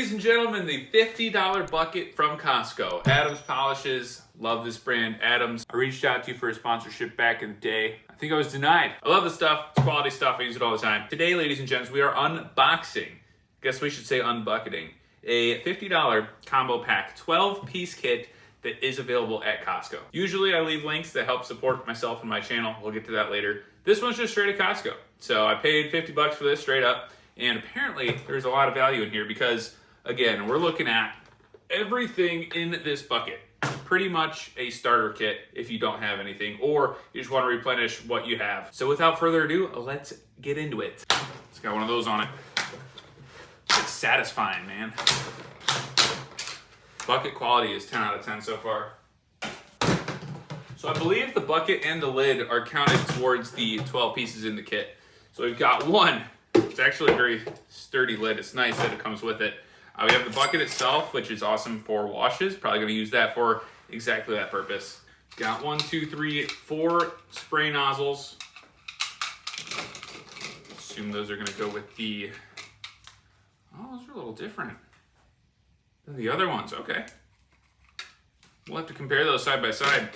Ladies and gentlemen, the $50 bucket from Costco. Adams Polishes. Love this brand, Adams. I reached out to you for a sponsorship back in the day. I think I was denied. I love this stuff. It's quality stuff. I use it all the time. Today, ladies and gents, we are unboxing. Guess we should say unbucketing. A $50 combo pack, 12-piece kit that is available at Costco. Usually I leave links that help support myself and my channel. We'll get to that later. This one's just straight at Costco. So I paid 50 bucks for this straight up. And apparently there's a lot of value in here because, again, we're looking at everything in this bucket. Pretty much a starter kit if you don't have anything, or you just want to replenish what you have. So without further ado, let's get into it. It's got one of those on it. It's satisfying, man. Bucket quality is 10 out of 10 so far. So I believe the bucket and the lid are counted towards the 12 pieces in the kit. So we've got one. It's actually a very sturdy lid. It's nice that it comes with it. We have the bucket itself, which is awesome for washes. Probably going to use that for exactly that purpose. Got 1, 2, 3, 4 spray nozzles. Assume those are going to go with the... Oh, those are a little different than the other ones. Okay. We'll have to compare those side by side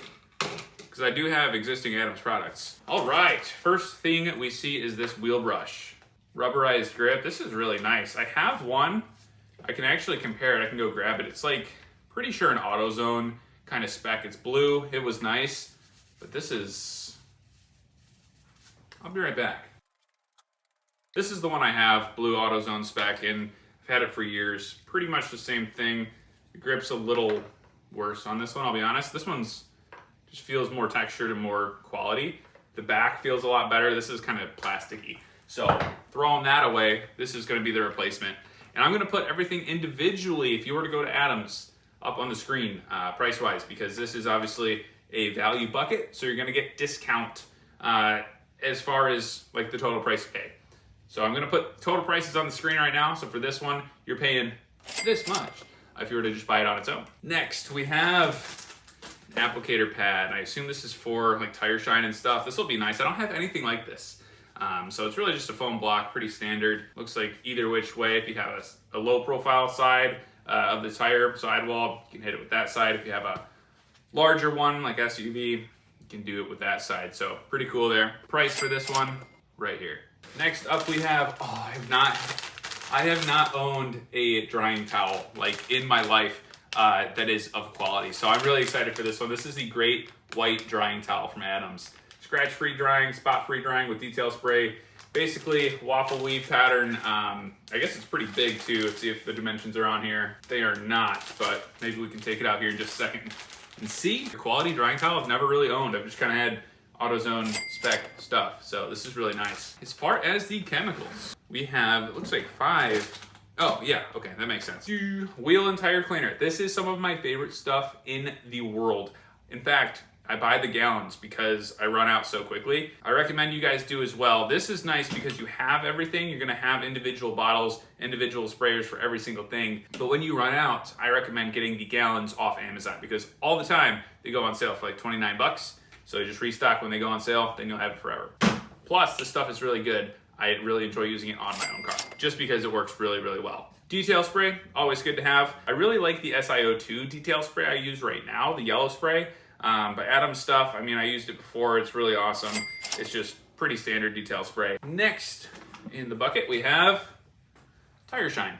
because I do have existing Adams products. All right. First thing we see is this wheel brush. Rubberized grip. This is really nice. I have one. I can actually compare it. I can go grab it. It's like, pretty sure an AutoZone kind of spec. It's blue. It was nice. But this is... I'll be right back. This is the one I have, blue AutoZone spec, and I've had it for years. Pretty much the same thing. The grip's a little worse on this one, I'll be honest. This one's just feels more textured and more quality. The back feels a lot better. This is kind of plasticky. So throwing that away, this is going to be the replacement. And I'm going to put everything individually, if you were to go to Adams, up on the screen price-wise, because this is obviously a value bucket, so you're going to get discount as far as like the total price you pay. So I'm going to put total prices on the screen right now. So for this one, you're paying this much if you were to just buy it on its own. Next, we have an applicator pad. I assume this is for like tire shine and stuff. This will be nice. I don't have anything like this. So it's really just a foam block, pretty standard. Looks like either which way. If you have a low profile side of the tire sidewall, you can hit it with that side. If you have a larger one like SUV, you can do it with that side. So pretty cool there. Price for this one right here. Next up we have, I have not owned a drying towel like in my life that is of quality. So I'm really excited for this one. This is the Great White Drying Towel from Adams. Scratch-free drying, spot-free drying with detail spray. Basically, waffle weave pattern. I guess it's pretty big too. Let's see if the dimensions are on here. They are not, but maybe we can take it out here in just a second and see. The quality drying towel I've never really owned. I've just kind of had AutoZone spec stuff. So this is really nice. As far as the chemicals, we have, it looks like 5. Oh yeah, okay, that makes sense. Wheel and tire cleaner. This is some of my favorite stuff in the world. In fact, I buy the gallons because I run out so quickly. I recommend you guys do as well. This is nice because you have everything. You're gonna have individual bottles, individual sprayers for every single thing. But when you run out, I recommend getting the gallons off Amazon because all the time they go on sale for like 29 bucks. So you just restock when they go on sale, then you'll have it forever. Plus, this stuff is really good. I really enjoy using it on my own car just because it works really, really well. Detail spray, always good to have. I really like the SiO2 detail spray I use right now, the yellow spray. But Adams stuff, I mean, I used it before. It's really awesome. It's just pretty standard detail spray. Next in the bucket, we have tire shine.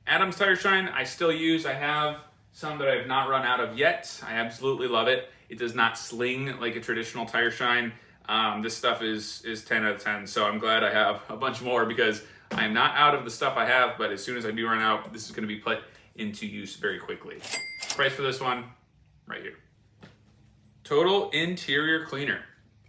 Adams tire shine, I still use. I have some that I have not run out of yet. I absolutely love it. It does not sling like a traditional tire shine. This stuff is 10 out of 10. So I'm glad I have a bunch more because I'm not out of the stuff I have, but as soon as I do run out, this is going to be put into use very quickly. Price for this one, right here. Total Interior Cleaner.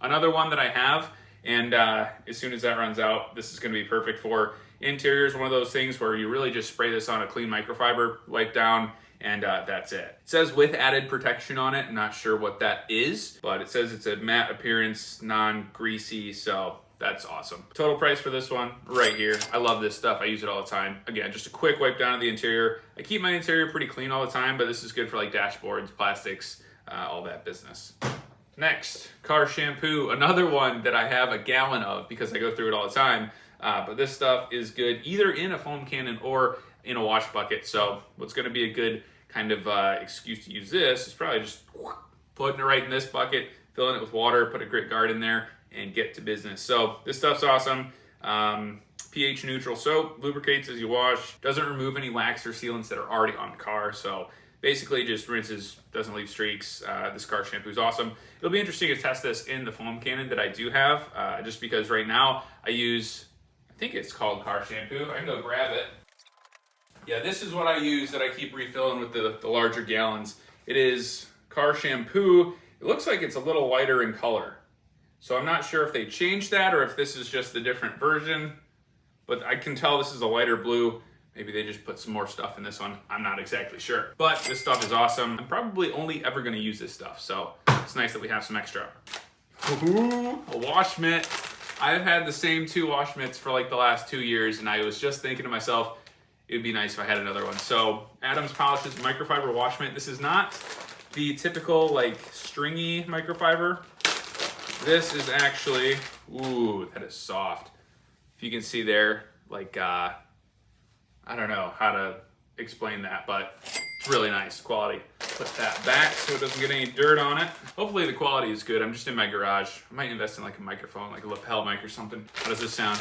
Another one that I have, and as soon as that runs out, this is going to be perfect for interiors. One of those things where you really just spray this on a clean microfiber, wipe down, and that's it. It says with added protection on it. I'm not sure what that is, but it says it's a matte appearance, non-greasy, so that's awesome. Total price for this one, right here. I love this stuff. I use it all the time. Again, just a quick wipe down of the interior. I keep my interior pretty clean all the time, but this is good for like dashboards, plastics, all that business. Next, car shampoo. Another one that I have a gallon of because I go through it all the time. But this stuff is good either in a foam cannon or in a wash bucket. So what's gonna be a good kind of excuse to use this is probably just putting it right in this bucket, filling it with water, put a grit guard in there, and get to business. So this stuff's awesome. pH neutral soap, lubricates as you wash, doesn't remove any wax or sealants that are already on the car. So basically just rinses, doesn't leave streaks. This car shampoo is awesome. It'll be interesting to test this in the foam cannon that I do have, just because right now I use, I think it's called car shampoo. I can go grab it. Yeah, this is what I use that I keep refilling with the larger gallons. It is car shampoo. It looks like it's a little lighter in color. So I'm not sure if they changed that or if this is just the different version, but I can tell this is a lighter blue. Maybe they just put some more stuff in this one. I'm not exactly sure. But this stuff is awesome. I'm probably only ever gonna use this stuff, so it's nice that we have some extra. Ooh, a wash mitt. I've had the same 2 wash mitts for like the last 2 years, and I was just thinking to myself, it would be nice if I had another one. So Adams Polishes microfiber wash mitt. This is not the typical like stringy microfiber. This is actually, ooh, that is soft. If you can see there, like, I don't know how to explain that, but it's really nice quality. Put that back so it doesn't get any dirt on it. Hopefully the quality is good. I'm just in my garage. I might invest in like a microphone, like a lapel mic or something. How does this sound?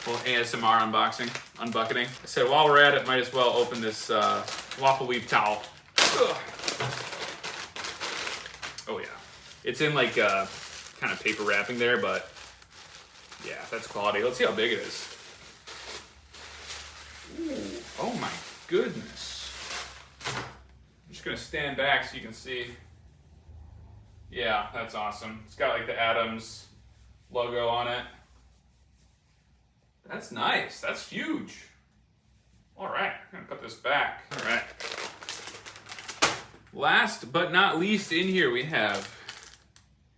A little ASMR unbucketing. I said while we're at it, might as well open this waffle weave towel. Ugh. Oh yeah. It's in like kind of paper wrapping there, but yeah, that's quality. Let's see how big it is. Ooh, oh my goodness. I'm just gonna stand back so you can see. Yeah, that's awesome. It's got like the Adams logo on it. That's nice, that's huge. All right, I'm gonna put this back. All right. Last but not least in here we have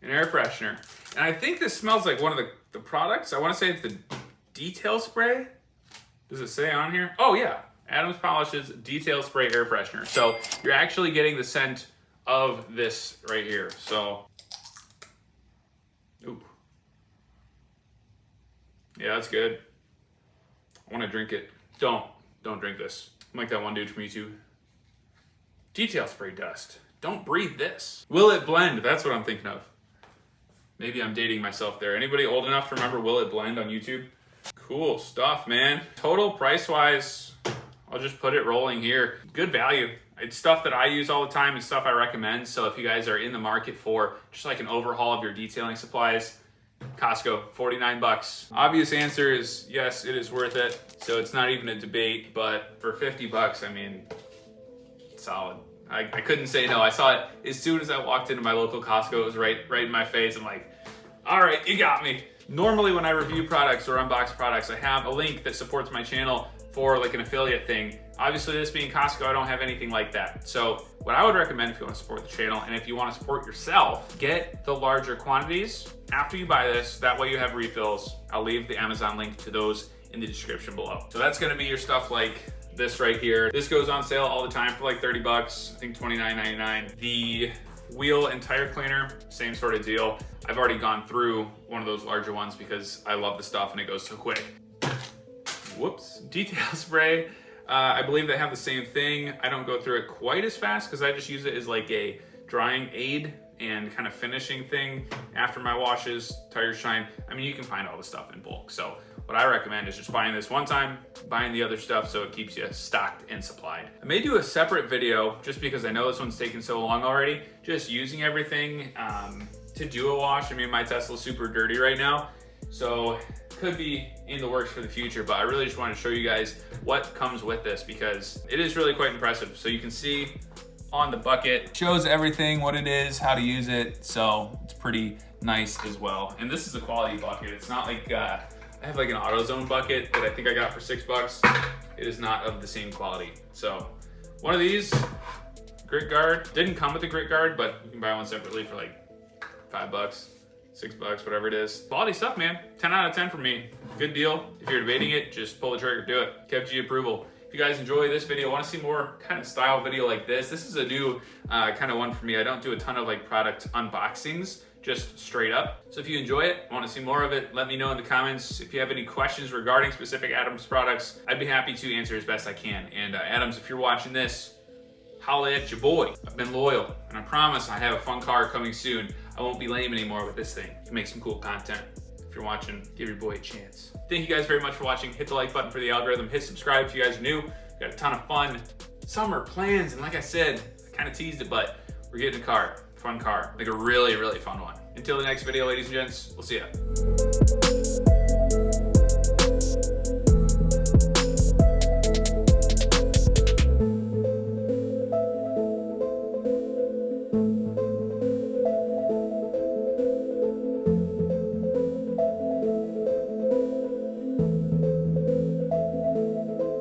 an air freshener. And I think this smells like one of the products. I wanna say it's the detail spray. Does it say on here? Oh yeah, Adams Polishes Detail Spray Air Freshener. So you're actually getting the scent of this right here. So, ooh. Yeah, that's good. I wanna drink it. Don't drink this. I'm like that one dude from YouTube. Detail spray dust. Don't breathe this. Will it blend? That's what I'm thinking of. Maybe I'm dating myself there. Anybody old enough to remember Will It Blend on YouTube? Cool stuff, man. Total price-wise, I'll just put it rolling here. Good value. It's stuff that I use all the time and stuff I recommend. So if you guys are in the market for just like an overhaul of your detailing supplies, Costco, 49 bucks. Obvious answer is yes, it is worth it. So it's not even a debate, but for 50 bucks, I mean, solid. I couldn't say no. I saw it as soon as I walked into my local Costco. It was right in my face. I'm like, all right, you got me. Normally when I review products or unbox products, I have a link that supports my channel for like an affiliate thing. Obviously this being Costco, I don't have anything like that. So what I would recommend if you want to support the channel and if you want to support yourself, get the larger quantities after you buy this. That way you have refills. I'll leave the Amazon link to those in the description below. So that's gonna be your stuff like this right here. This goes on sale all the time for like 30 bucks, I think $29.99. The wheel and tire cleaner, same sort of deal. I've already gone through one of those larger ones because I love the stuff and it goes so quick. Whoops, detail spray. I believe they have the same thing. I don't go through it quite as fast because I just use it as like a drying aid and kind of finishing thing after my washes, tire shine. I mean, you can find all the stuff in bulk. So what I recommend is just buying this one time, buying the other stuff so it keeps you stocked and supplied. I may do a separate video just because I know this one's taken so long already, just using everything to do a wash. I mean, my Tesla's super dirty right now, so could be in the works for the future, but I really just wanted to show you guys what comes with this because it is really quite impressive. So you can see on the bucket, shows everything, what it is, how to use it, so it's pretty nice as well. And this is a quality bucket. It's not like, I have like an AutoZone bucket that I think I got for $6. It is not of the same quality. So one of these, grit guard, didn't come with a grit guard, but you can buy one separately for like $5, $6, whatever it is. Quality stuff, man. 10 out of 10 for me. Good deal. If you're debating it, just pull the trigger, do it. Kev G approval. If you guys enjoy this video, want to see more kind of style video like this, this is a new kind of one for me. I don't do a ton of like product unboxings just straight up. So if you enjoy it, want to see more of it, let me know in the comments. If you have any questions regarding specific Adams products, I'd be happy to answer as best I can. And Adams, if you're watching this, holla at your boy. I've been loyal, and I promise I have a fun car coming soon. I won't be lame anymore with this thing. You can make some cool content. If you're watching, give your boy a chance. Thank you guys very much for watching. Hit the like button for the algorithm. Hit subscribe if you guys are new. Got a ton of fun summer plans, and like I said, I kind of teased it, but we're getting a car. Fun car. Like a really, really fun one. Until the next video, ladies and gents, we'll see ya.